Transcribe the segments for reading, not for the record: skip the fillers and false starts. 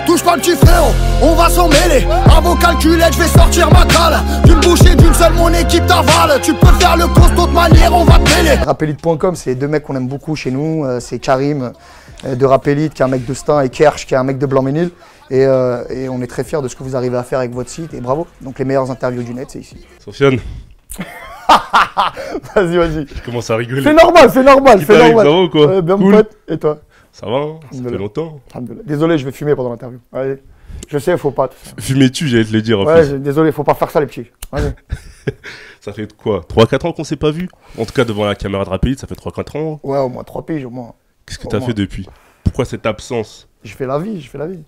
touche pas le petit frérot, on va s'en mêler. À vos calculettes, je vais sortir ma cale. D'une bouche et d'une seule, mon équipe t'avale. Tu peux faire le costaud de manière, on va te mêler. Rapelite.com, c'est deux mecs qu'on aime beaucoup chez nous. C'est Karim de Rapelite, qui est un mec de Stein, et Kersh, qui est un mec de Blanc-Ménil. Et on est très fiers de ce que vous arrivez à faire avec votre site. Et bravo. Donc les meilleures interviews du net, c'est ici. Sofiane. Vas-y, vas-y. Je commence à rigoler. C'est normal, c'est normal, c'est normal. Ça va ou quoi? Bien cool. mon pote. Et toi? Ça va, hein, ça fait longtemps. Désolé, je vais fumer pendant l'interview. Allez. Je sais, faut pas. Fumais-tu, j'allais te le dire. Ouais, désolé, faut pas faire ça les petits. Allez. Ça fait quoi, 3-4 ans qu'on s'est pas vu? En tout cas, devant la caméra de Rapelite, ça fait 3-4 ans. Ouais, au moins 3 piges, au moins. Qu'est-ce que t'as fait depuis? Pourquoi cette absence? Je fais la vie, je fais la vie.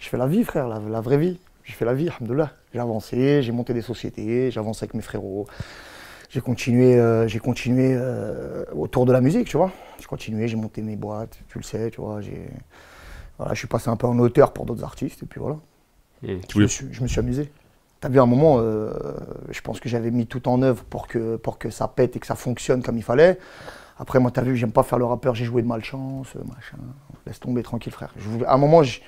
Je fais la vie, frère, la vraie vie. Je fais la vie, alhamdoulilah. J'ai avancé, j'ai monté des sociétés, j'ai avancé avec mes frérots. J'ai continué autour de la musique, tu vois. J'ai continué, j'ai monté mes boîtes, tu le sais, tu vois. Voilà, je suis passé un peu en auteur pour d'autres artistes, et puis voilà. Je me suis amusé. T'as vu, à un moment, je pense que j'avais mis tout en œuvre pour que ça pète et que ça fonctionne comme il fallait. Après, moi, t'as vu, j'aime pas faire le rappeur, j'ai joué de malchance, machin. Laisse tomber, tranquille, frère. À un moment, je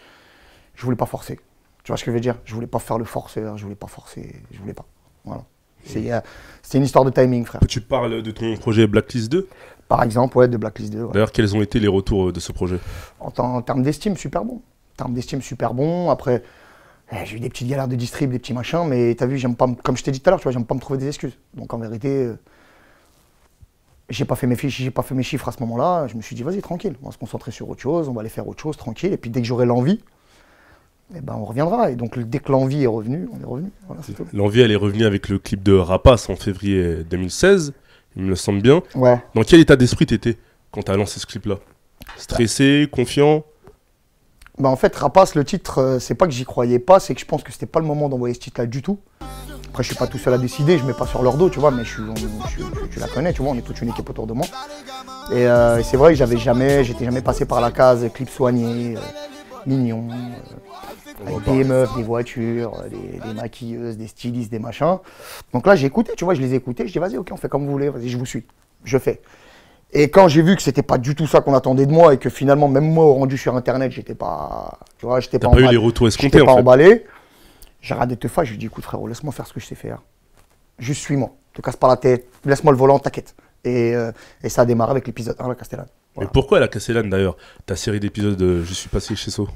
voulais pas forcer. Tu vois ce que je veux dire? Je voulais pas faire le forceur, je voulais pas forcer, je voulais pas. Voilà. C'est une histoire de timing, frère. Tu parles de ton projet Blacklist 2? Par exemple, ouais, de Blacklist 2. Ouais. D'ailleurs, quels ont été les retours de ce projet? En termes d'estime, super bon. En termes d'estime, super bon. Après, j'ai eu des petites galères de distrib, des petits machins, mais t'as vu, j'aime pas, comme je t'ai dit tout à l'heure, tu vois, j'aime pas me trouver des excuses. Donc en vérité, j'ai pas fait mes chiffres à ce moment-là. Je me suis dit, vas-y, tranquille, on va se concentrer sur autre chose, on va aller faire autre chose, tranquille. Et puis dès que j'aurai l'envie, eh ben, on reviendra. Et donc dès que l'envie est revenue, on est revenu. Voilà, c'est tout. L'envie, elle est revenue avec le clip de Rapace en février 2016, il me semble bien. Ouais. Dans quel état d'esprit t'étais quand t'as lancé ce clip-là? Stressé, confiant? Bah en fait, Rapace, le titre, c'est pas que j'y croyais pas, c'est que je pense que c'était pas le moment d'envoyer ce titre-là du tout. Après, je suis pas tout seul à décider, je mets pas sur leur dos, tu vois, mais tu la connais, tu vois, on est toute une équipe autour de moi. Et c'est vrai que j'étais jamais passé par la case clip soigné, mignon, avec des meufs, des voitures, des maquilleuses, des stylistes, des machins. Donc là, j'ai écouté, tu vois, je les ai écoutés, je dis vas-y, ok, on fait comme vous voulez, vas-y, je vous suis, je fais. Et quand j'ai vu que c'était pas du tout ça qu'on attendait de moi et que finalement, même moi, au rendu sur Internet, j'étais pas, tu vois, j'étais pas emballé. T'as pas eu les retours escomptés, en fait. Emballé. J'ai regardé Tefa, je lui ai dit, écoute frérot, laisse-moi faire ce que je sais faire. Juste suis-moi, te casse pas la tête, laisse-moi le volant, t'inquiète. Et ça a démarré avec l'épisode 1, la Castellane. Voilà. Mais pourquoi la Castellane d'ailleurs? Ta série d'épisodes Je suis passé chez So.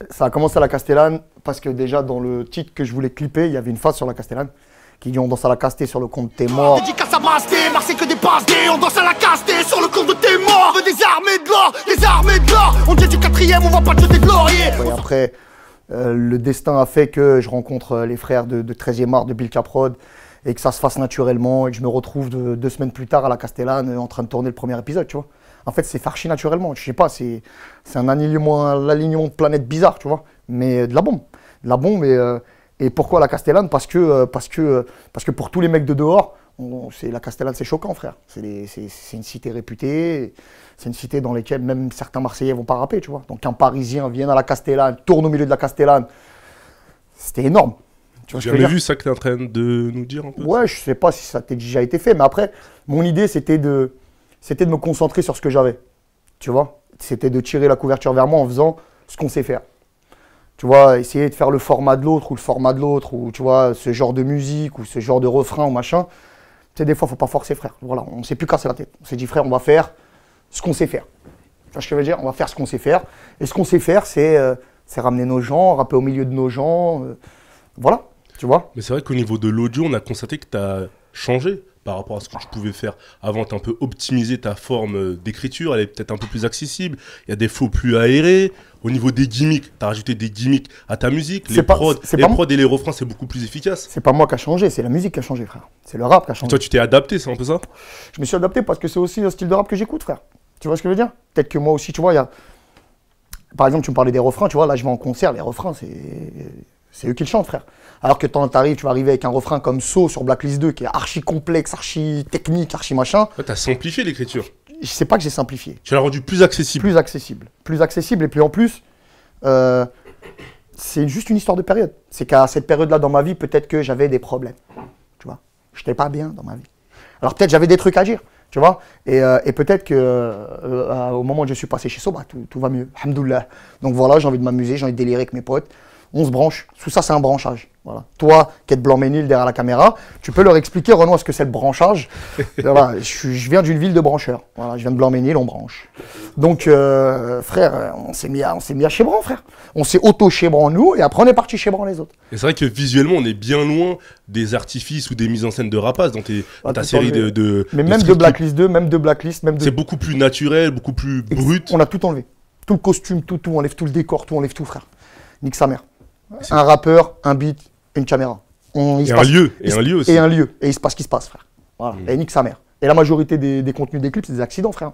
Ça a commencé à la Castellane parce que déjà dans le titre que je voulais clipper, il y avait une phase sur la Castellane qui dit on danse à la Casté sur le compte t'es mort. Dédicace à Masté, Marseille que des passes D, on danse à la Casté sur le compte de t'es mort. On veut des armées de l'or, des armées de l'or. On dit du 4ème, on va pas te jeter de laurier. Et après, le destin a fait que je rencontre les frères de 13e art, de Bill Caprod, et que ça se fasse naturellement et que je me retrouve 2 semaines plus tard à la Castellane en train de tourner le premier épisode, tu vois. En fait, c'est farchi naturellement, je sais pas, c'est un alignement de planètes bizarre, tu vois, mais de la bombe. De la bombe, et pourquoi la Castellane? Parce que pour tous les mecs de dehors, la Castellane, c'est choquant, frère. C'est une cité réputée, c'est une cité dans laquelle même certains Marseillais vont pas rapper, tu vois. Donc un Parisien vient à la Castellane, tourne au milieu de la Castellane, c'était énorme. Tu as jamais vu ça que tu es en train de nous dire un peu? Ouais, je sais pas si ça t'a déjà été fait, mais après, mon idée, c'était de me concentrer sur ce que j'avais, tu vois. C'était de tirer la couverture vers moi en faisant ce qu'on sait faire. Tu vois, essayer de faire le format de l'autre ou le format de l'autre, ou tu vois, ce genre de musique ou ce genre de refrain ou machin. Tu sais, des fois, faut pas forcer, frère. Voilà, on s'est plus cassé la tête. On s'est dit, frère, on va faire ce qu'on sait faire. Tu vois ce que je veux dire? On va faire ce qu'on sait faire. Et ce qu'on sait faire, c'est ramener nos gens, rapper au milieu de nos gens. Voilà, tu vois. Mais c'est vrai qu'au niveau de l'audio, on a constaté que tu as changé par rapport à ce que tu pouvais faire avant. Tu as un peu optimisé ta forme d'écriture, elle est peut-être un peu plus accessible, il y a des flows plus aérés. Au niveau des gimmicks, tu as rajouté des gimmicks à ta musique, les prods et les refrains, c'est beaucoup plus efficace. C'est pas moi qui a changé, c'est la musique qui a changé, frère. C'est le rap qui a changé. Et toi, tu t'es adapté, c'est un peu ça? Je me suis adapté parce que c'est aussi le style de rap que j'écoute, frère. Tu vois ce que je veux dire? Peut-être que moi aussi, tu vois, il y a... Par exemple, tu me parlais des refrains, tu vois, là, je vais en concert, les refrains, c'est eux qui le chantent, frère. Alors que quand t'arrives, tu vas arriver avec un refrain comme So sur Blacklist 2, qui est archi complexe, archi technique, archi machin. Ouais, t'as simplifié l'écriture. Je sais pas que j'ai simplifié. Tu l'as rendu plus accessible. Plus accessible. Plus accessible, et puis en plus, c'est juste une histoire de période. C'est qu'à cette période-là dans ma vie, peut-être que j'avais des problèmes. Tu vois, j'étais pas bien dans ma vie. Alors peut-être j'avais des trucs à dire. Tu vois, et peut-être que au moment où je suis passé chez So, bah, tout va mieux. Alhamdoulilah. Donc voilà, j'ai envie de m'amuser, j'ai envie de délirer avec mes potes. On se branche. Tout ça, c'est un branchage. Voilà. Toi, qui es de Blanc-Ménil derrière la caméra, tu peux leur expliquer, Renaud, ce que c'est le branchage. Voilà, je viens d'une ville de brancheurs. Voilà, je viens de Blanc-Ménil, on branche. Donc, frère, on s'est mis à Chebran, frère. On s'est auto-Chebran, nous, et après, on est parti Chebran, les autres. Et c'est vrai que visuellement, on est bien loin des artifices ou des mises en scène de Rapace dans ta série de mais même de Blacklist 2, même de Blacklist, même de... C'est beaucoup plus naturel, beaucoup plus brut. On a tout enlevé. Tout le costume, tout, on enlève tout le décor, tout, on enlève tout, frère. Nique sa mère. Un rappeur, un beat, une caméra. Un lieu aussi. Et un lieu. Et il se passe ce qui se passe, frère. Voilà. Et nique sa mère. Et la majorité des contenus des clips, c'est des accidents, frère.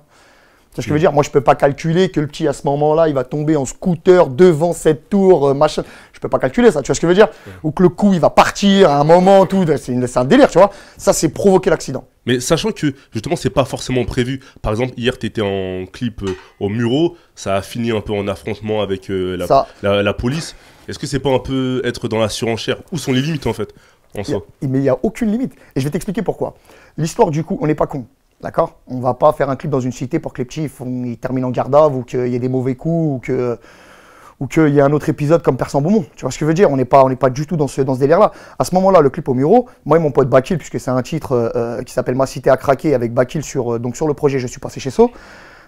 C'est ce que je veux dire. Moi, je peux pas calculer que le petit, à ce moment-là, il va tomber en scooter devant cette tour, machin. Je peux pas calculer ça, tu vois ce que je veux dire. Ou que le coup, il va partir à un moment, tout. C'est un délire, tu vois. Ça, c'est provoquer l'accident. Mais sachant que, justement, c'est pas forcément prévu. Par exemple, hier, tu étais en clip au Muro. Ça a fini un peu en affrontement avec la police. Est-ce que c'est pas un peu être dans la surenchère? Où sont les limites, en fait, en soi? Mais il n'y a aucune limite. Et je vais t'expliquer pourquoi. L'histoire, du coup, on n'est pas con. D'accord? On ne va pas faire un clip dans une cité pour que les petits ils terminent en garde à vue ou qu'il y ait des mauvais coups ou qu'il y ait un autre épisode comme Persan Beaumont. Tu vois ce que je veux dire? On n'est pas du tout dans ce délire-là. À ce moment-là, le clip au Muro, moi et mon pote Bakil, puisque c'est un titre qui s'appelle Ma cité à craquer avec Bakil sur le projet Je suis passé chez So,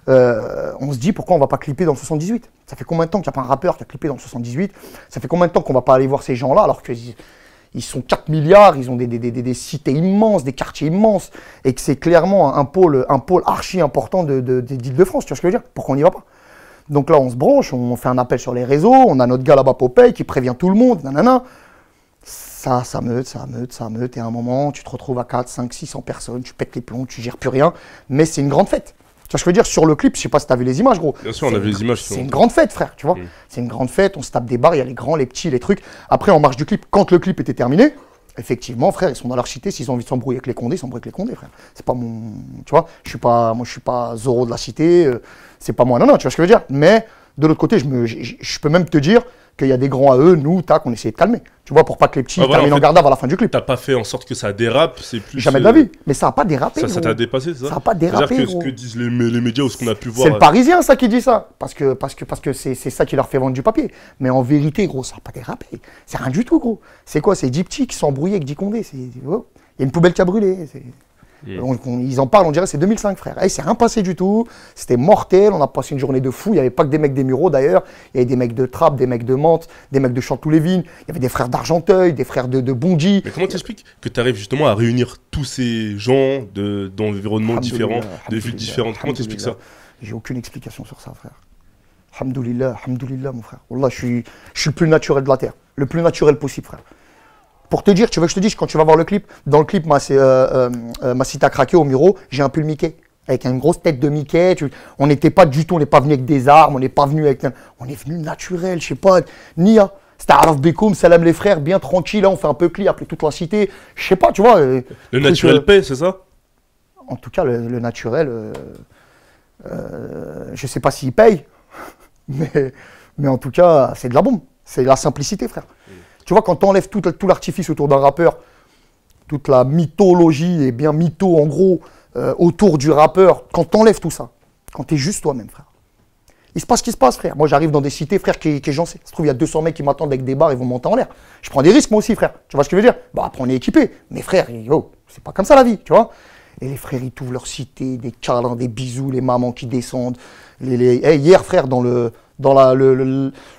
on se dit pourquoi on va pas clipper dans le 78? Ça fait combien de temps qu'il n'y a pas un rappeur qui a clippé dans le 78? Ça fait combien de temps qu'on va pas aller voir ces gens-là alors qu'ils sont 4 milliards, ils ont des cités immenses, des quartiers immenses, et que c'est clairement un pôle archi important d'Île-de-France, tu vois ce que je veux dire? Pourquoi on n'y va pas? Donc là, on se branche, on fait un appel sur les réseaux, on a notre gars là-bas, Popeye, qui prévient tout le monde, nanana. Ça meute, et à un moment, tu te retrouves à 4, 5, 600 personnes, tu pètes les plombs, tu gères plus rien, mais c'est une grande fête. Tu vois ce que je veux dire? Sur le clip, je sais pas si tu as vu les images, gros. Bien sûr, on a vu les images. C'est une grande fête, frère, tu vois. C'est une grande fête, on se tape des barres, il y a les grands, les petits, les trucs. Après, en marche du clip, quand le clip était terminé, effectivement, frère, ils sont dans leur cité, s'ils ont envie de s'embrouiller avec les Condés, ils s'embrouillent avec les Condés, frère. C'est pas mon... Tu vois, je suis pas Zorro de la cité, c'est pas moi, non, tu vois ce que je veux dire? Mais, de l'autre côté, je peux même te dire qu'il y a des grands à eux, nous, tac, on essayait de calmer. Tu vois, pour pas que les petits terminent en garde à la fin du clip. T'as pas fait en sorte que ça dérape, c'est plus... Jamais de la vie, mais ça a pas dérapé. Ça t'a dépassé, c'est ça? Ça a pas dérapé, c'est-à-dire que ce que disent les médias ou ce qu'on a pu voir... C'est le Parisien, ça, qui dit ça. Parce que c'est ça qui leur fait vendre du papier. Mais en vérité, gros, ça a pas dérapé. C'est rien du tout, gros. C'est quoi? C'est 10 petits qui sont embrouillés avec 10 Condés. Il y a une poubelle qui a brûlé. Ils en parlent, on dirait c'est 2005, frère. C'est rien passé du tout, c'était mortel, on a passé une journée de fou. Il n'y avait pas que des mecs des Mureaux d'ailleurs, il y avait des mecs de Trappes, des mecs de Mantes, des mecs de Chanteloup-les-Vignes, il y avait des frères d'Argenteuil, des frères de Bondy. Mais comment t'expliques que tu arrives justement à réunir tous ces gens d'environnements différents, de villes différentes? Comment t'expliques ça? J'ai aucune explication sur ça, frère. Alhamdoulilah, mon frère. Wallah, je suis le plus naturel de la terre, le plus naturel possible, frère. Pour te dire, tu veux que je te dise, quand tu vas voir le clip, dans le clip, Ma cité à craquer au Muro, j'ai un pull Mickey, avec une grosse tête de Mickey. On n'était pas du tout, on n'est pas venu avec des armes, on n'est pas venu avec... On est venu naturel, je sais pas, Nia. C'était Araf Bekoum, Salam les frères, bien tranquille, là, on fait un peu cli, appeler toute la cité. Je sais pas, tu vois. Le naturel paix, c'est ça? En tout cas, le naturel, je sais pas s'il paye, mais en tout cas, c'est de la bombe. C'est la simplicité, frère. Tu vois, quand tu enlèves tout l'artifice autour d'un rappeur, toute la mythologie et bien mytho en gros autour du rappeur, quand tu enlèves tout ça, quand tu es juste toi-même, frère, il se passe ce qui se passe, frère. Moi, j'arrive dans des cités, frère, qui j'en sais. Ça se trouve, il y a 200 mecs qui m'attendent avec des barres, ils vont monter en l'air. Je prends des risques, moi aussi, frère. Tu vois ce que je veux dire? Bah, après, on est équipé. Mais frère, c'est pas comme ça la vie, tu vois. Et les frères, ils t'ouvrent leur cité, des câlins, des bisous, les mamans qui descendent. Hier, frère, dans le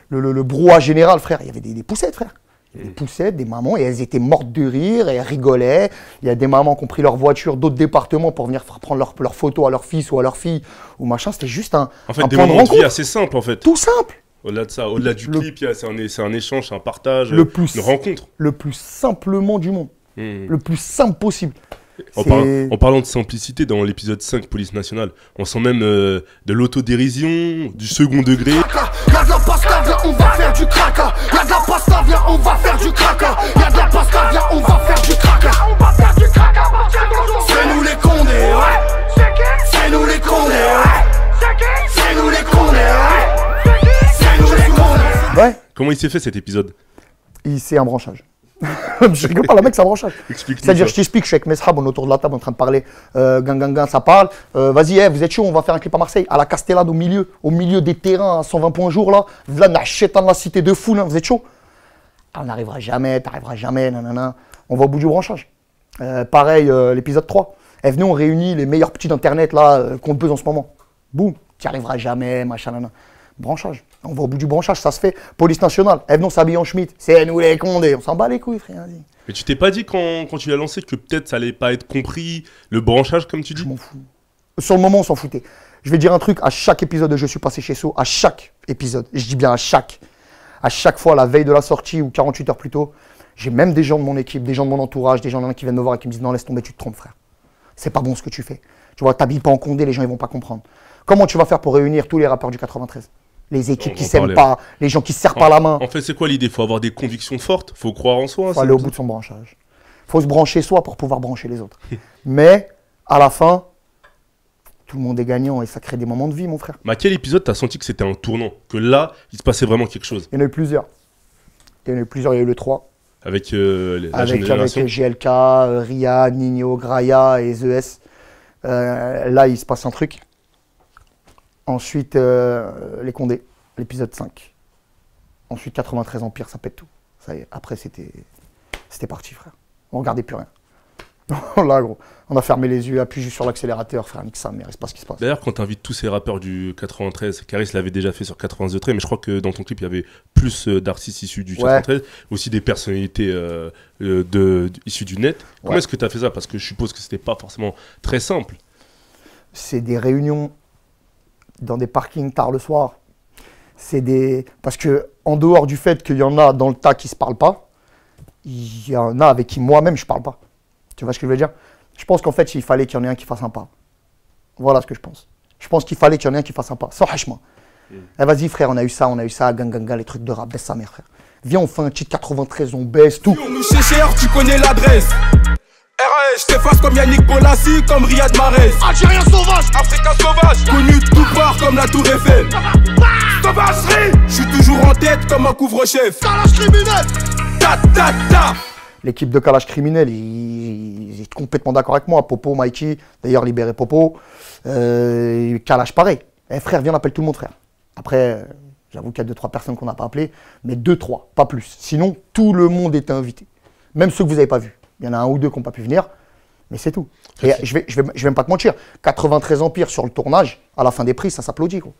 brouhaha général, frère, il y avait des poussettes, frère. Des poussettes, des mamans, et elles étaient mortes de rire, et elles rigolaient. Il y a des mamans qui ont pris leur voiture d'autres départements pour venir prendre leur photo à leur fils ou à leur fille, ou machin. C'était juste un des moments de vie assez simples, en fait. Tout simple. Au-delà de ça, au-delà du clip, c'est un échange, c'est un partage, une rencontre. Le plus simplement du monde. Le plus simple possible. En parlant de simplicité, dans l'épisode 5, Police Nationale, on sent même de l'autodérision, du second degré. Y'a de la pasta, viens, on va faire du craca. Y'a de la pasta, viens, on va faire du craca. Y'a de la pasta, viens, on va faire du craca. On va faire du craca, c'est nous les Condés, ouais. C'est nous les Condés, ouais. C'est nous les Condés, ouais. C'est nous les Condés. Ouais. Comment il s'est fait cet épisode? C'est un branchage. Je rigole pas, le mec, c'est un branchage. Explique-nous C'est-à-dire, ça. je t'explique, je suis avec mes sahab, on est autour de la table en train de parler. Gang, ça parle. Vas-y, vous êtes chaud, on va faire un clip à Marseille. À la Castellade, au milieu des terrains, à 120 points jour, là. Là, on la cité de fou, là. Vous êtes chaud? Ah, on n'arrivera jamais, t'arriveras jamais, nanana. On va au bout du branchage. Pareil, l'épisode 3. Venez, on réunit les meilleurs petits d'internet, là, qu'on peut en ce moment. Boum, tu n'y arriveras jamais, machin, nanana. Branchage. On va au bout du branchage, ça se fait. Police nationale. Venez, on s'habille en Schmitt. C'est nous les condés. On s'en bat les couilles, frère. Mais tu t'es pas dit quand tu l'as lancé que peut-être ça allait pas être compris, le branchage comme tu dis? Je m'en fous. Sur le moment, on s'en foutait. Je vais dire un truc, à chaque épisode de Je suis passé chez So, à chaque épisode, et je dis bien à chaque fois, la veille de la sortie ou 48 heures plus tôt, j'ai même des gens de mon équipe, des gens de mon entourage, des gens qui viennent me voir et qui me disent non, laisse tomber, tu te trompes, frère. C'est pas bon ce que tu fais. Tu vois, t'habilles pas en Condé, les gens ils vont pas comprendre. Comment tu vas faire pour réunir tous les rappeurs du 93? Les équipes qui s'aiment pas, les gens qui se serrent pas la main. En fait, c'est quoi l'idée? Faut avoir des convictions fortes, faut croire en soi. Faut aller au bout de son branchage. Faut se brancher soi pour pouvoir brancher les autres. Mais à la fin, tout le monde est gagnant et ça crée des moments de vie, mon frère. Mais à quel épisode t'as senti que c'était un tournant? Que là, il se passait vraiment quelque chose? Il y en a eu plusieurs. Il y a eu le 3. Avec la jeune Avec génération? GLK, Ria, Nino, Graya et The S. Là, il se passe un truc. Ensuite, les Condés, l'épisode 5. Ensuite, 93 Empire, ça pète tout. Ça y est, après, c'était parti, frère. On regardait plus rien. Là, gros, on a fermé les yeux, appuyé juste sur l'accélérateur, frère, nique sa mère, il se passe ce qui se passe. D'ailleurs, quand t'invites tous ces rappeurs du 93, Caris l'avait déjà fait sur 92 Traits, mais je crois que dans ton clip, il y avait plus d'artistes issus du 93, aussi des personnalités issues du net. Comment est-ce que t'as fait ça? Parce que je suppose que c'était pas forcément très simple. C'est des réunions dans des parkings tard le soir. Parce que, en dehors du fait qu'il y en a dans le tas qui se parlent pas, il y en a avec qui moi-même je parle pas. Tu vois ce que je veux dire? Je pense qu'en fait, il fallait qu'il y en ait un qui fasse un pas. Voilà ce que je pense. Je pense qu'il fallait qu'il y en ait un qui fasse un pas, sans hachement. Vas-y, frère, on a eu ça, gang, les trucs de rap, baisse sa mère, frère. Viens, on fait un cheat 93, on baisse tout. On nous cher, tu connais l'adresse. RS, je t'efface comme Yannick Bolassi, comme Riyad Mahrez. Algérien sauvage, Africain sauvage, connu de tout part comme la Tour Eiffel. Sauvagerie, je suis toujours en tête comme un couvre-chef. Calage criminel, ta ta ta. L'équipe de Calage criminel, ils sont complètement d'accord avec moi. Popo, Mikey, d'ailleurs libéré Popo. Calage pareil. Frère, viens, on appelle tout le monde, frère. Après, j'avoue qu'il y a 2-3 personnes qu'on n'a pas appelées, mais 2-3, pas plus. Sinon, tout le monde était invité. Même ceux que vous n'avez pas vus. Il y en a un ou deux qui n'ont pas pu venir, mais c'est tout. Et je vais même pas te mentir, 93 Empire sur le tournage, à la fin des prix, ça s'applaudit, gros.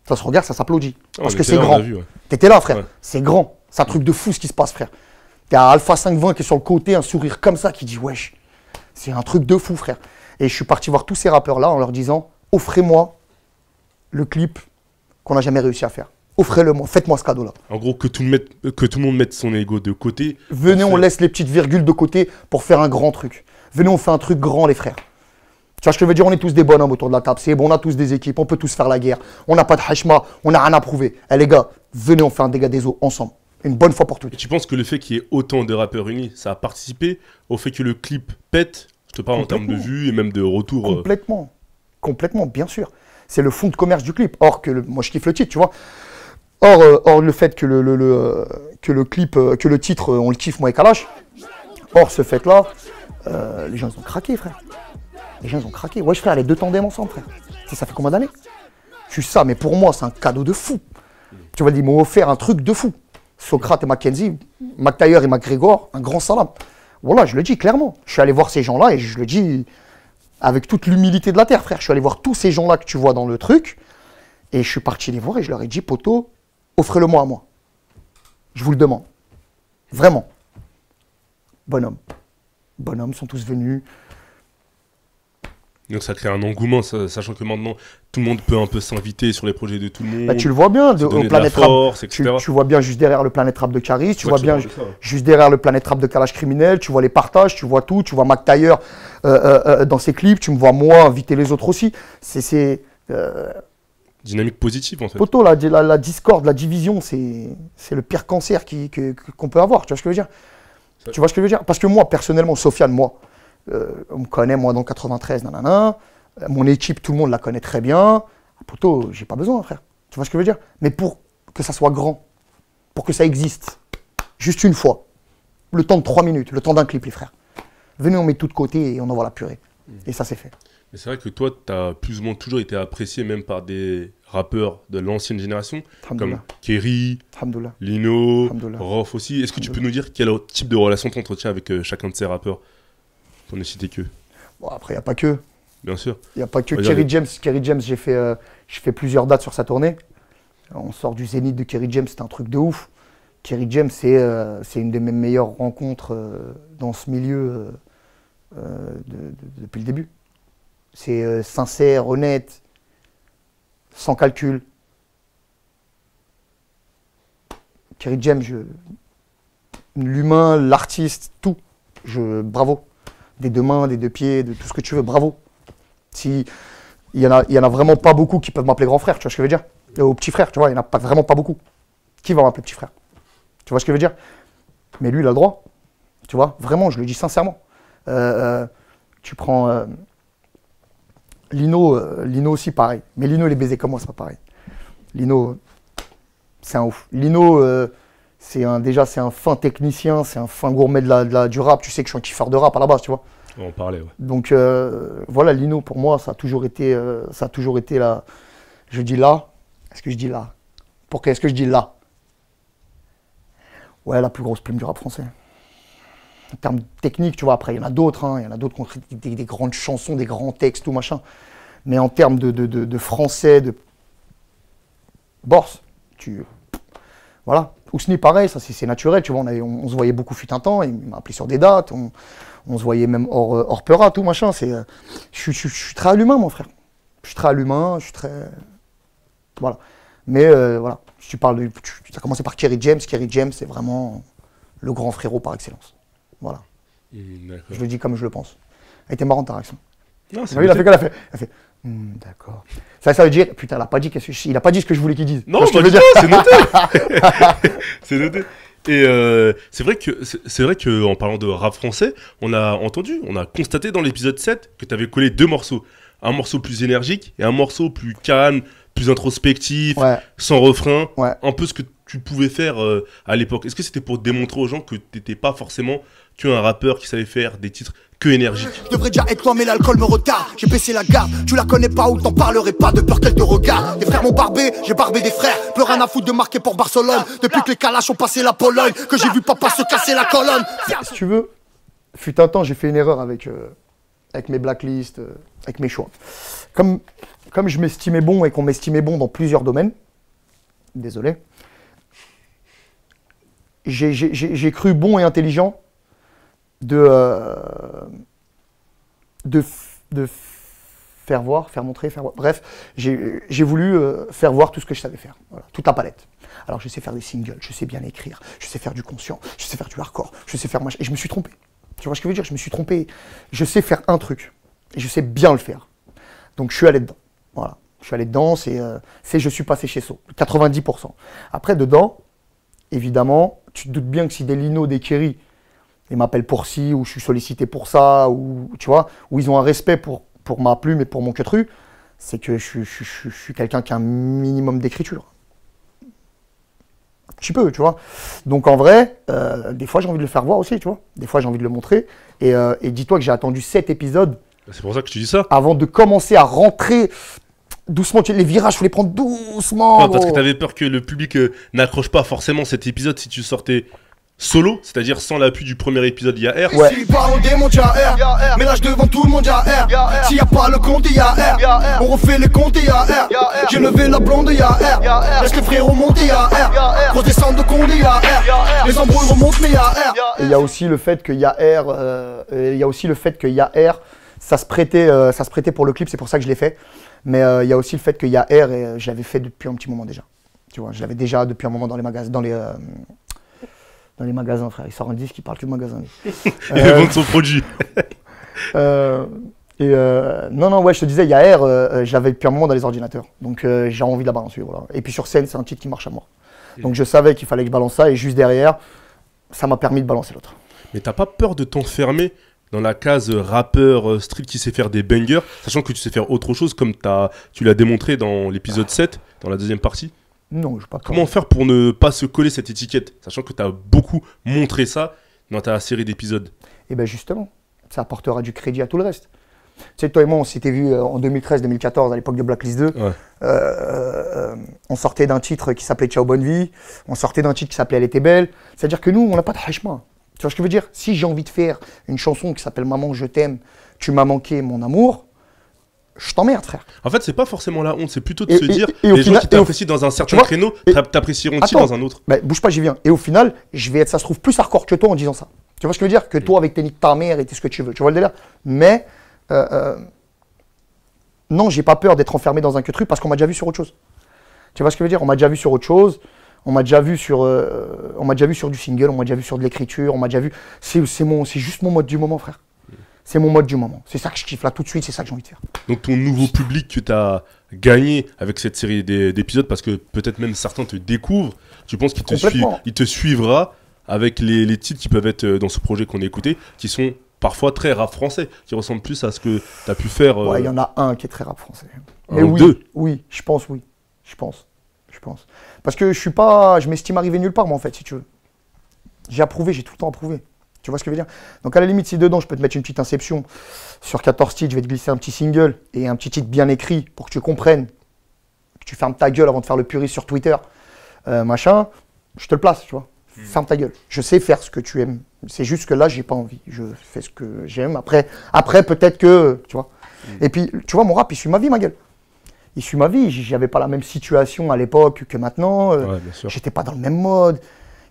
Ça se regarde, ça s'applaudit. Parce que c'est grand. T'étais là, frère. Ouais. C'est grand. C'est un truc de fou ce qui se passe, frère. T'as Alpha 520 qui est sur le côté, un sourire comme ça, qui dit wesh. C'est un truc de fou, frère. Et je suis parti voir tous ces rappeurs-là en leur disant, offrez-moi le clip qu'on n'a jamais réussi à faire. Offrez-le-moi, faites-moi ce cadeau-là. En gros, que tout le monde mette son ego de côté. Venez, on laisse les petites virgules de côté pour faire un grand truc. Venez, on fait un truc grand, les frères. Tu vois ce que je veux dire? On est tous des bonhommes autour de la table. C'est bon, on a tous des équipes, on peut tous faire la guerre. On n'a pas de hachma, on n'a rien à prouver. Eh les gars, venez, on fait un dégât des eaux ensemble. Une bonne fois pour toutes. Et tu penses que le fait qu'il y ait autant de rappeurs unis, ça a participé au fait que le clip pète? Je te parle en termes de vues et même de retour. Complètement. Complètement, bien sûr. C'est le fond de commerce du clip. Or, moi je kiffe le titre, tu vois. Or le fait que le clip, que le titre, on le kiffe, moi et Kalash. Or, ce fait-là, les gens ils ont craqué, frère. Les gens ils ont craqué. Ouais, frère, les deux tandems ensemble, frère. Ça fait combien d'années? Je suis ça, mais pour moi, c'est un cadeau de fou. Tu vois, ils m'ont offert un truc de fou. Socrate et Mackenzie, McTayer et McGregor, un grand salam. Voilà, je le dis clairement. Je suis allé voir ces gens-là et je le dis avec toute l'humilité de la terre, frère. Je suis allé voir tous ces gens-là que tu vois dans le truc et je suis parti les voir et je leur ai dit, poto, offrez-le-moi à moi. Je vous le demande. Vraiment. Bonhomme. Bonhomme sont tous venus. Donc ça crée un engouement, sachant que maintenant tout le monde peut un peu s'inviter sur les projets de tout le monde. Bah, tu le vois bien, au Planète Rap, etc. Tu vois bien juste derrière le Planète Rap de Caris, tu vois bien juste derrière le Planète Rap de Kalash Criminel, tu vois les partages, tu vois tout, tu vois McTayer dans ses clips, tu me vois moi inviter les autres aussi. C'est dynamique positive en fait. Poto, la discorde, la division, c'est le pire cancer qu'on peut avoir, tu vois ce que je veux dire? Tu vois ce que je veux dire? Parce que moi, personnellement, Sofiane, moi, on me connaît, moi, dans 93, nanana. Mon équipe, tout le monde la connaît très bien. Poto, j'ai pas besoin, frère. Tu vois ce que je veux dire? Mais pour que ça soit grand, pour que ça existe, juste une fois, le temps de 3 minutes, le temps d'un clip, les frères. Venez, on met tout de côté et on envoie la purée. Et ça, c'est fait. Mais c'est vrai que toi, tu as plus ou moins toujours été apprécié même par des rappeurs de l'ancienne génération, comme Kerry, Lino, Rof aussi. Est-ce que tu peux nous dire quel type de relation tu entretiens avec chacun de ces rappeurs? Pour ne citer que. Bon, après, il n'y a pas que. Bien sûr. Il n'y a pas que Kerry James. Kerry James, j'ai fait plusieurs dates sur sa tournée. On sort du Zénith de Kerry James, c'était un truc de ouf. Kerry James, c'est une de mes meilleures rencontres dans ce milieu depuis le début. C'est sincère, honnête, sans calcul. Kerry James, l'humain, l'artiste, tout. Bravo. Des deux mains, des deux pieds, de tout ce que tu veux, bravo. Il y en a vraiment pas beaucoup qui peuvent m'appeler grand frère, tu vois ce que je veux dire? Ou petit frère, tu vois, il n'y en a vraiment pas beaucoup. Qui va m'appeler petit frère? Tu vois ce que je veux dire? Mais lui, il a le droit. Tu vois, vraiment, je le dis sincèrement. Tu prends Lino aussi, pareil. Mais Lino, il est baisé comme moi, c'est pas pareil. Lino, c'est un ouf. Lino, c'est un fin technicien, c'est un fin gourmet du rap. Tu sais que je suis un kiffeur de rap à la base, tu vois. On en parlait, ouais. Donc, voilà, Lino, pour moi, ça a toujours été là. Je dis là. Est-ce que je dis là? Pourquoi est-ce que je dis là? Ouais, la plus grosse plume du rap français. En termes techniques, tu vois, après, il y en a d'autres. Hein, il y en a d'autres qui ont écrit des grandes chansons, des grands textes, tout machin. Mais en termes de français, de Bors, voilà. Ousni, pareil, ça c'est naturel, tu vois, on se voyait beaucoup fut un temps, il m'a appelé sur des dates, on se voyait même hors Peura, tout machin. Je suis très à l'humain, mon frère. Je suis très à l'humain, je suis très... Voilà. Mais voilà, tu as commencé par Kerry James. Kerry James, c'est vraiment le grand frérot par excellence. Voilà. Je le dis comme je le pense. Elle était marrante ta réaction. Non, c'est il a fait quoi? Elle a fait d'accord. Ça veut dire, putain, il a pas dit ce que je voulais qu'il dise. Non, c'est noté. C'est noté. Et c'est vrai que en parlant de rap français, on a constaté dans l'épisode 7 que tu avais collé 2 morceaux. Un morceau plus énergique et un morceau plus calme, plus introspectif, sans refrain. Ouais. Un peu ce que tu pouvais faire à l'époque. Est-ce que c'était pour démontrer aux gens que tu n'étais pas forcément un rappeur qui savait faire des titres que énergiques? Je devrais déjà être toi, mais l'alcool me retarde. J'ai baissé la garde, tu la connais pas ou t'en parlerai pas de peur qu'elle te regarde. Les frères m'ont barbé, j'ai barbé des frères. Plus rien à foutre de marquer pour Barcelone. Depuis que les Kalash ont passé la Pologne, que j'ai vu papa se casser la colonne. Si tu veux, fut un temps, j'ai fait une erreur avec mes blacklists, avec mes choix. Comme je m'estimais bon et qu'on m'estimait bon dans plusieurs domaines, désolé, j'ai cru bon et intelligent de faire voir, faire montrer, faire voir. Bref, j'ai voulu faire voir tout ce que je savais faire, voilà, toute la palette. Alors je sais faire des singles, je sais bien écrire, je sais faire du conscient, je sais faire du hardcore, je sais faire machin, et je me suis trompé. Tu vois ce que je veux dire? Je me suis trompé. Je sais faire un truc, et je sais bien le faire. Donc je suis allé dedans, voilà. Je suis allé dedans, je suis passé chez So, 90%. Après, dedans, évidemment, tu te doutes bien que si des Lino, des Kerry, ils m'appellent pour ci, ou je suis sollicité pour ça, ou tu vois, où ils ont un respect pour ma plume et pour mon queutru, c'est que je suis quelqu'un qui a un minimum d'écriture. Un petit peu, tu vois. Donc en vrai, des fois j'ai envie de le faire voir aussi, tu vois. Des fois j'ai envie de le montrer. Et dis-toi que j'ai attendu 7 épisodes. C'est pour ça que tu dis ça. Avant de commencer à rentrer doucement. Les virages, il faut les prendre doucement. Ah, parce que tu avais peur que le public n'accroche pas forcément cet épisode si tu sortais solo, c'est-à-dire sans l'appui du premier épisode IAR. Ouais. Si pas on démonte IAR, mais là je devant tout le monde IAR. S'il y a pas le compte IAR, on refait les comptes IAR. J'ai levé la blonde IAR, laisse les frérots monter IAR. Grosse descente de compte IAR, les embrouilles remontent mais IAR. Et il y a aussi le fait que IAR, ça se prêtait pour le clip, c'est pour ça que je l'ai fait. Mais il y a aussi le fait que IAR, je l'avais fait depuis un petit moment déjà. Tu vois, je l'avais déjà depuis un moment dans les magasins, dans les magasins, frère. Il sort un disque, il parle que de magasin. Il vend son produit. Non, ouais, je te disais, IAR, je l'avais depuis un moment dans les ordinateurs. Donc j'ai envie de la balancer, voilà. Et puis sur scène, c'est un titre qui marche à moi. Donc je savais qu'il fallait que je balance ça, et juste derrière, ça m'a permis de balancer l'autre. Mais t'as pas peur de t'enfermer dans la case rappeur street qui sait faire des bangers, sachant que tu sais faire autre chose, comme tu l'as démontré dans l'épisode 7, dans la deuxième partie? Non, je sais pas. Comment faire pour ne pas se coller cette étiquette, sachant que tu as beaucoup montré ça, dans ta série d'épisodes? Et bien justement, ça apportera du crédit à tout le reste. Tu sais, toi et moi, on s'était vu en 2013-2014, à l'époque de Blacklist 2. Ouais. On sortait d'un titre qui s'appelait Ciao Bonne Vie. On sortait d'un titre qui s'appelait Elle était belle. C'est-à-dire que nous, on n'a pas de hachma. Tu vois ce que je veux dire? Si j'ai envie de faire une chanson qui s'appelle Maman, je t'aime, tu m'as manqué, mon amour, je t'emmerde, frère. En fait, c'est pas forcément la honte, c'est plutôt de Et- se et- dire et au les gens final- qui t'apprécient dans un certain vois, créneau et- t'apprécieront aussi Attends, dans un autre. bah, bouge pas, j'y viens. Et au final, je vais être, ça se trouve, plus hardcore que toi en disant ça. Tu vois ce que je veux dire? Que toi, avec tes niques ta mère et tes ce que tu veux. Tu vois le délire? Mais, non, j'ai pas peur d'être enfermé dans un que truc parce qu'on m'a déjà vu sur autre chose. Tu vois ce que je veux dire? On m'a déjà vu sur autre chose. On m'a déjà vu sur du single, on m'a déjà vu sur de l'écriture, on m'a déjà vu. C'est juste mon mode du moment, frère. C'est mon mode du moment. C'est ça que je kiffe là tout de suite, c'est ça que j'ai envie de faire. Donc ton nouveau public que tu as gagné avec cette série d'épisodes, parce que peut-être même certains te découvrent, tu penses qu'il Complètement. il te suivra avec les titres qui peuvent être dans ce projet qu'on a écouté, qui sont parfois très rap français, qui ressemblent plus à ce que tu as pu faire. Ouais, il y en a un qui est très rap français. Un Mais ou oui, deux. oui, je pense, oui. Je pense. Parce que je m'estime arrivé nulle part, moi, en fait, si tu veux. J'ai approuvé, j'ai tout le temps approuvé. Tu vois ce que je veux dire? Donc, à la limite, si dedans, je peux te mettre une petite inception, sur 14 titres, je vais te glisser un petit single et un petit titre bien écrit pour que tu comprennes, que tu fermes ta gueule avant de faire le puriste sur Twitter, machin, je te le place, tu vois. Ferme ta gueule. Je sais faire ce que tu aimes. C'est juste que là, j'ai pas envie. Je fais ce que j'aime. Après peut-être que, tu vois. Et puis, tu vois, mon rap, il suit ma vie, ma gueule. Il suit ma vie. J'avais pas la même situation à l'époque que maintenant. Ouais, bien sûr. J'étais pas dans le même mode.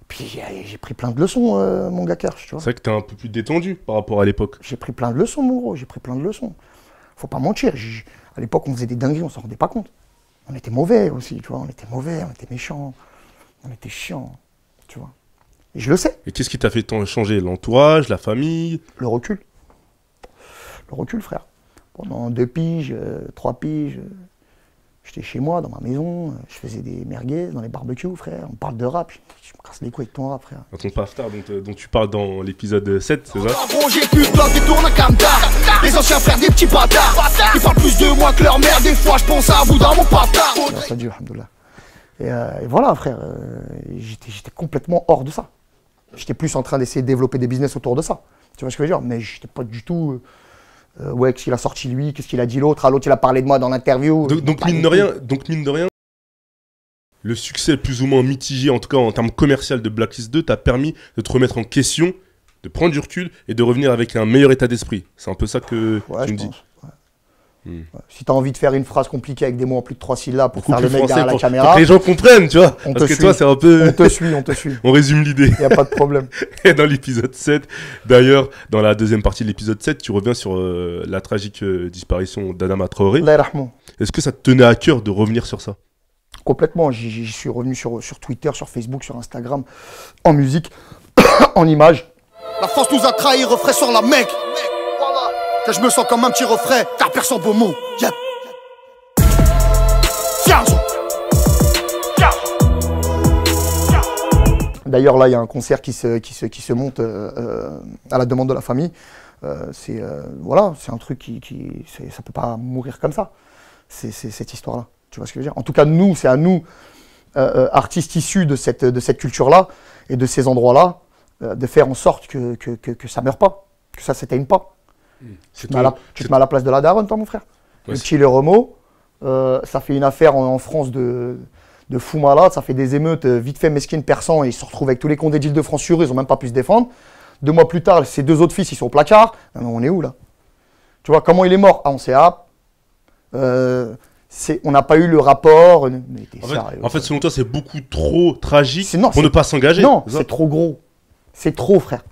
Puis j'ai pris plein de leçons, mon gars Kersh, tu vois. C'est vrai que t'es un peu plus détendu par rapport à l'époque. J'ai pris plein de leçons, mon gros. J'ai pris plein de leçons. Faut pas mentir. À l'époque, on faisait des dingueries, on s'en rendait pas compte. On était mauvais aussi, tu vois. On était mauvais, on était méchants. On était chiants, tu vois. Et je le sais. Et qu'est-ce qui t'a fait changer? L'entourage, la famille? Le recul. Le recul, frère. Pendant 2 piges, 3 piges, j'étais chez moi, dans ma maison, je faisais des merguez dans les barbecues, frère. On parle de rap, je me casse les couilles avec ton rap, frère. Dans ton paftard dont tu parles dans l'épisode 7, c'est ça? Gros, j'ai plus de bloc, des tournes à camtar. Les anciens frères des petits bâtards. Ils parlent plus de moi que leur mère, des fois je pense à bout dans mon paftard. Grâce à Dieu, alhamdoulilah. Et voilà, frère, j'étais complètement hors de ça. J'étais plus en train d'essayer de développer des business autour de ça. Tu vois ce que je veux dire? Mais j'étais pas du tout... ouais, qu'est-ce qu'il a sorti lui, qu'est-ce qu'il a dit l'autre, l'autre il a parlé de moi dans l'interview. Donc mine de rien, le succès plus ou moins mitigé, en tout cas en termes commercial de Blacklist 2, t'a permis de te remettre en question, de prendre du recul et de revenir avec un meilleur état d'esprit. C'est un peu ça que Ouais, tu je me dis. pense. Ouais. Si t'as envie de faire une phrase compliquée avec des mots en plus de 3 syllabes pour Beaucoup faire le plus mec français derrière la pour caméra, que les gens comprennent, tu vois. On Parce te que suit. toi, c'est un peu... on te suit. On résume l'idée. Y a pas de problème. Et dans l'épisode 7, d'ailleurs, dans la deuxième partie de l'épisode 7, tu reviens sur la tragique disparition d'Adama Traoré. Allah yarhamou. Est-ce que ça te tenait à cœur de revenir sur ça? Complètement. J'y suis revenu sur Twitter, sur Facebook, sur Instagram, en musique, en images. La France nous a trahis, refrain sur la mec. Que je me sens comme un petit refrain, car personne beau mot. Yep. D'ailleurs, là, il y a un concert qui se monte à la demande de la famille. Voilà, c'est un truc ça peut pas mourir comme ça. C'est cette histoire-là. Tu vois ce que je veux dire? En tout cas, nous, c'est à nous, artistes issus de cette culture-là et de ces endroits-là, de faire en sorte que ça meure pas, que ça s'éteigne pas. Tu te mets à la place de la daronne, toi, mon frère. Ouais, le petit Le Remo, ça fait une affaire en France de fou malade, ça fait des émeutes vite fait mesquines perçants et ils se retrouvent avec tous les condés d'Île-de-France sur eux, ils n'ont même pas pu se défendre. 2 mois plus tard, ses 2 autres fils, ils sont au placard. Non, mais on est où là? Tu vois, comment il est mort? Ah, on sait, on n'a pas eu le rapport. Mais t'es sérieux, En fait, selon toi, c'est beaucoup trop tragique Non, pour ne pas s'engager. Non, c'est ça c'est trop gros. C'est trop, frère.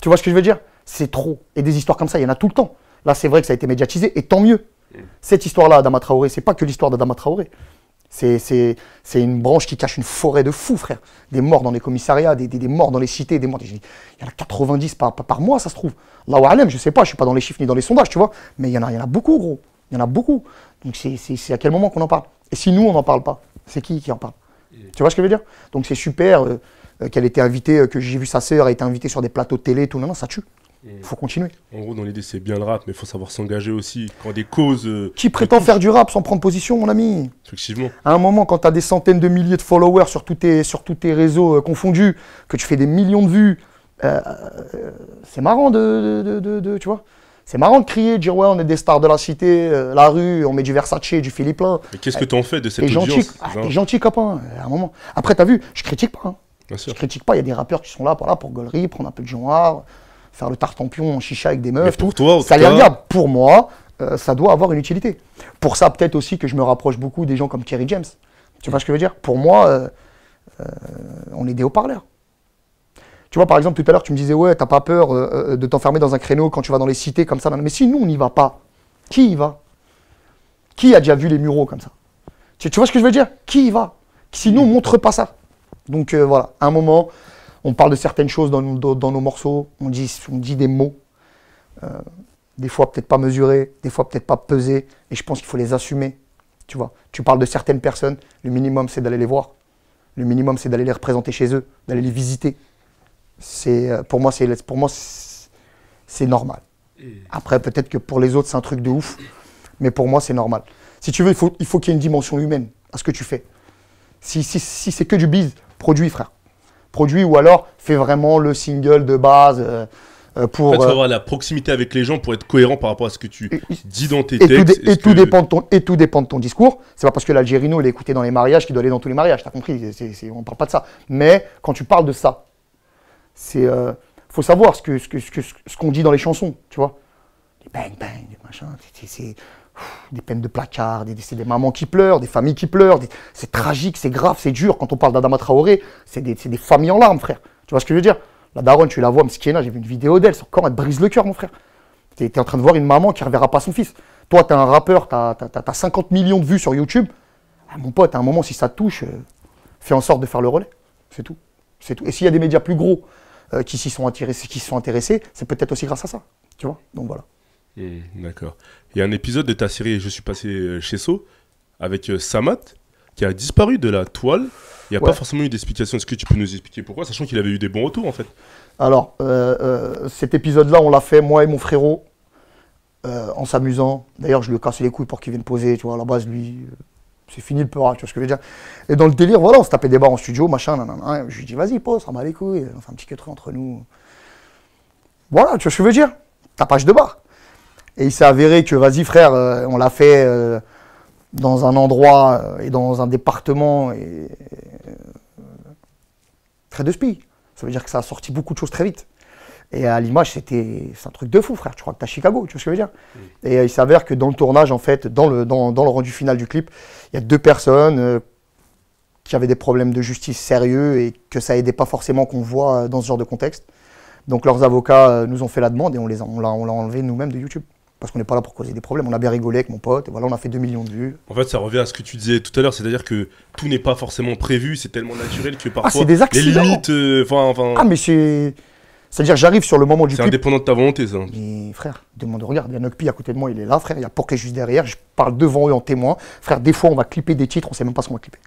Tu vois ce que je veux dire? C'est trop. Et des histoires comme ça, il y en a tout le temps. Là, c'est vrai que ça a été médiatisé, et tant mieux. Cette histoire-là, Adama Traoré, c'est pas que l'histoire d'Adama Traoré. C'est une branche qui cache une forêt de fous, frère. Des morts dans les commissariats, des morts dans les cités, des morts. Il y en a 90 par mois, ça se trouve. Là, Alem, je sais pas, je suis pas dans les chiffres ni dans les sondages, tu vois. Mais il y en a beaucoup, gros. Il y en a beaucoup. Donc c'est à quel moment qu'on en parle? Et si nous, on n'en parle pas, c'est qui en parle? Tu vois ce que je veux dire? Donc c'est super qu'elle ait été invitée, que j'ai vu sa sœur a été invitée sur des plateaux de télé, tout. Non, ça tue. Il faut continuer. En gros, dans l'idée, c'est bien le rap, mais il faut savoir s'engager aussi quand des causes. Qui prétend faire du rap sans prendre position, mon ami? Effectivement. À un moment, quand tu as des centaines de milliers de followers sur tous tes réseaux confondus, que tu fais des millions de vues, c'est marrant tu vois. C'est marrant de crier, de dire ouais, on est des stars de la cité, la rue, on met du Versace, du Philippe Plein. Mais qu'est-ce que tu en fais de cette audience? T'es gentil, copain, à un moment. Après, t'as vu, je critique pas. Hein. Bien sûr. Je critique pas, il y a des rappeurs qui sont là pour gaulerie, prendre un peu de noir, faire le tartampion en chicha avec des meufs. Mais pour toi, ça les regarde. Pour moi, ça doit avoir une utilité. Pour ça, peut-être aussi que je me rapproche beaucoup des gens comme Kerry James. Tu vois ce que je veux dire? Pour moi, on est des haut-parleurs. Tu vois, par exemple, tout à l'heure, tu me disais, ouais, t'as pas peur de t'enfermer dans un créneau quand tu vas dans les cités comme ça. Mais si nous, on n'y va pas, qui y va? Qui a déjà vu les muraux comme ça? Tu vois ce que je veux dire? Qui y va? Si nous, on ne montre pas ça. Donc voilà, à un moment, on parle de certaines choses dans nos morceaux, on dit des mots, des fois peut-être pas mesurés, des fois peut-être pas pesés, et je pense qu'il faut les assumer. Tu vois, tu parles de certaines personnes, le minimum, c'est d'aller les voir. Le minimum, c'est d'aller les représenter chez eux, d'aller les visiter. Pour moi, c'est normal. Après, peut-être que pour les autres, c'est un truc de ouf. Mais pour moi, c'est normal. Si tu veux, il faut qu'il y ait une dimension humaine à ce que tu fais. Si c'est que du bise, produis, frère. Produis ou alors fais vraiment le single de base pour... En fait, il faut avoir la proximité avec les gens pour être cohérent par rapport à ce que tu dis dans tes textes. Tout dépend de ton discours. C'est pas parce que l'Algérino, il est écouté dans les mariages qu'il doit aller dans tous les mariages. T'as compris? On parle pas de ça. Mais quand tu parles de ça, faut savoir ce qu'on dit dans les chansons, tu vois. Des bang bang, des machins, c'est des peines de placard, c'est des mamans qui pleurent, des familles qui pleurent, c'est tragique, c'est grave, c'est dur. Quand on parle d'Adama Traoré, c'est des familles en larmes, frère. Tu vois ce que je veux dire? La daronne, tu la vois, Mskina, j'ai vu une vidéo d'elle, son corps, elle te brise le cœur, mon frère. T'es en train de voir une maman qui ne reverra pas son fils. Toi, t'es un rappeur, t'as 50 millions de vues sur YouTube. Ah, mon pote, à un moment, si ça te touche, fais en sorte de faire le relais. C'est tout. C'est tout. Et s'il y a des médias plus gros qui s'y sont intéressés, c'est peut-être aussi grâce à ça. Tu vois? Donc voilà. D'accord. Il y a un épisode de ta série Je suis passé chez So avec Samat qui a disparu de la toile. Il n'y a pas forcément eu d'explication. Est-ce que tu peux nous expliquer pourquoi, sachant qu'il avait eu des bons retours en fait? Alors, cet épisode-là, on l'a fait, moi et mon frérot, en s'amusant. D'ailleurs, je lui ai cassé les couilles pour qu'il vienne poser. Tu vois, à la base, lui, c'est fini le peur, tu vois ce que je veux dire. Et dans le délire, voilà, on se tapait des barres en studio, machin, nanana. Je lui dis, vas-y, pose, ça m'a les couilles. On fait un petit queutru entre nous. Voilà, tu vois ce que je veux dire. Tapage de barre. Et il s'est avéré que, vas-y frère, on l'a fait dans un endroit et dans un département très de spi. Ça veut dire que ça a sorti beaucoup de choses très vite. Et à l'image, c'est un truc de fou, frère. Tu crois que t'es à Chicago, tu vois ce que je veux dire? Et il s'avère que dans le tournage, en fait, dans le rendu final du clip, il y a 2 personnes qui avaient des problèmes de justice sérieux et que ça aidait pas forcément qu'on voit dans ce genre de contexte. Donc leurs avocats nous ont fait la demande et on l'a enlevé nous-mêmes de YouTube. Parce qu'on n'est pas là pour causer des problèmes. On a bien rigolé avec mon pote, et voilà, on a fait 2 millions de vues. En fait, ça revient à ce que tu disais tout à l'heure, c'est-à-dire que tout n'est pas forcément prévu, c'est tellement naturel que parfois c'est des accidents. Les limites... Ah, mais c'est-à-dire, j'arrive sur le moment du clip. C'est indépendant de ta volonté, ça. Mais frère, demande, regarde, il y a Nokpi à côté de moi, il est là, frère, il y a Porquet juste derrière, je parle devant eux en témoin. Frère, des fois, on va clipper des titres, on sait même pas ce qu'on va clipper.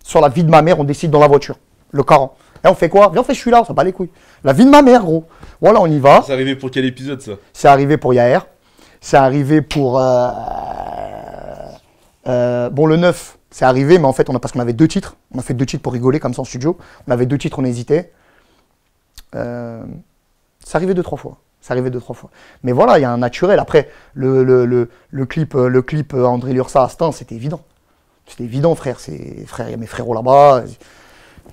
Sur la vie de ma mère, on décide dans la voiture, le 40. Et on fait quoi? Viens, on fait, je suis là, ça bat les couilles. La vie de ma mère, gros. Voilà, on y va. C'est arrivé pour quel épisode, ça? C'est arrivé pour Yaher. C'est arrivé pour... bon, le 9, c'est arrivé, mais en fait, parce qu'on avait 2 titres. On a fait 2 titres pour rigoler, comme ça, en studio. On avait 2 titres, on hésitait. C'est arrivé 2-3 fois. C'est arrivé 2-3 fois. Mais voilà, il y a un naturel. Après, le clip André Lursa à Stein, c'était évident. C'était évident, frère. Frère, il y a mes frérots là-bas.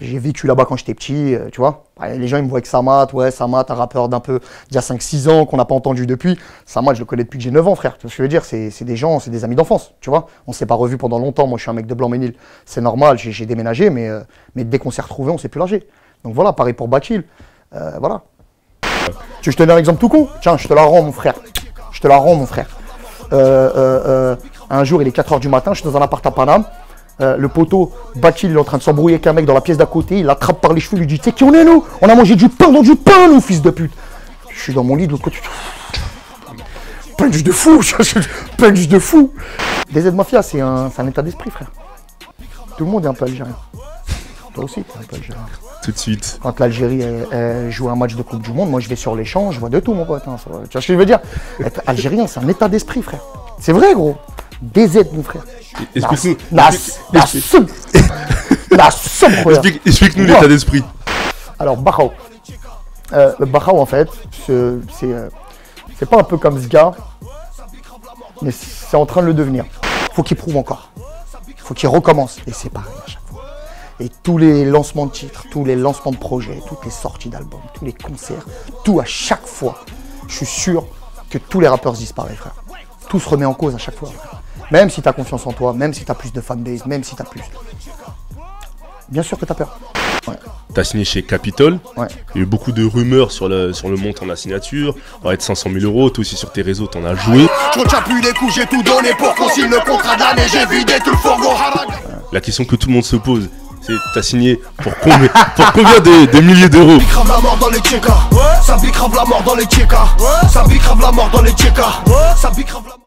J'ai vécu là-bas quand j'étais petit, tu vois. Les gens, ils me voient avec Samat, ouais, Samat, un rappeur d'il y a 5-6 ans qu'on n'a pas entendu depuis. Samat, je le connais depuis que j'ai 9 ans, frère. Tu vois ce que je veux dire? C'est des gens, c'est des amis d'enfance, tu vois. On ne s'est pas revus pendant longtemps. Moi, je suis un mec de Blanc-Ménil. C'est normal, j'ai déménagé, mais dès qu'on s'est retrouvés, on ne s'est plus lâché. Donc voilà, pareil pour Bakil. Voilà. Tu veux que je te donne un exemple tout con? Tiens, je te la rends, mon frère. Je te la rends, mon frère. Un jour, il est 4h du matin, je suis dans un appart à Paname. Le poteau, Bakil, il est en train de s'embrouiller avec un mec dans la pièce d'à côté, il l'attrape par les cheveux, il lui dit, tu sais qui on est nous? On a mangé du pain dans du pain, nous, fils de pute. Je suis dans mon lit de l'autre côté. Punch de fou, punch de fou. DZ Mafia, c'est un état d'esprit, frère. Tout le monde est un peu algérien. Toi aussi, t'es un peu algérien. Tout de suite. Quand l'Algérie joue un match de Coupe du Monde, moi je vais sur les champs, je vois de tout, mon pote. Hein, tu vois ce que je veux dire? Être algérien, c'est un état d'esprit, frère. C'est vrai, gros. DZ, mon frère. Explique-nous l'état d'esprit. Alors, Bahao. Bakhaw, en fait, c'est pas un peu comme ce gars, mais c'est en train de le devenir. Faut qu'il prouve encore. Faut qu'il recommence. Et c'est pareil à chaque fois. Et tous les lancements de titres, tous les lancements de projets, toutes les sorties d'albums, tous les concerts, tout à chaque fois, je suis sûr que tous les rappeurs se disent pareil, frère. Tout se remet en cause à chaque fois, frère. Même si tu as confiance en toi, même si tu as plus de fanbase, même si tu as plus. Bien sûr que tu as peur. Ouais. Tu as signé chez Capitol. Ouais. Il y a eu beaucoup de rumeurs sur le montant de la signature. On va être 500 000 €. Toi aussi sur tes réseaux, t'en as joué. Je retiens plus les coups, j'ai tout donné pour qu'on signe le contrat de l'année. J'ai vidé tout le fourgon. La question que tout le monde se pose, c'est t'as signé pour combien, des milliers d'euros? Bicrave la mort dans les tchékas. Ça bicrave la mort dans les tchékas. Ça bicrave la mort dans les tchékas. Ça bicrave la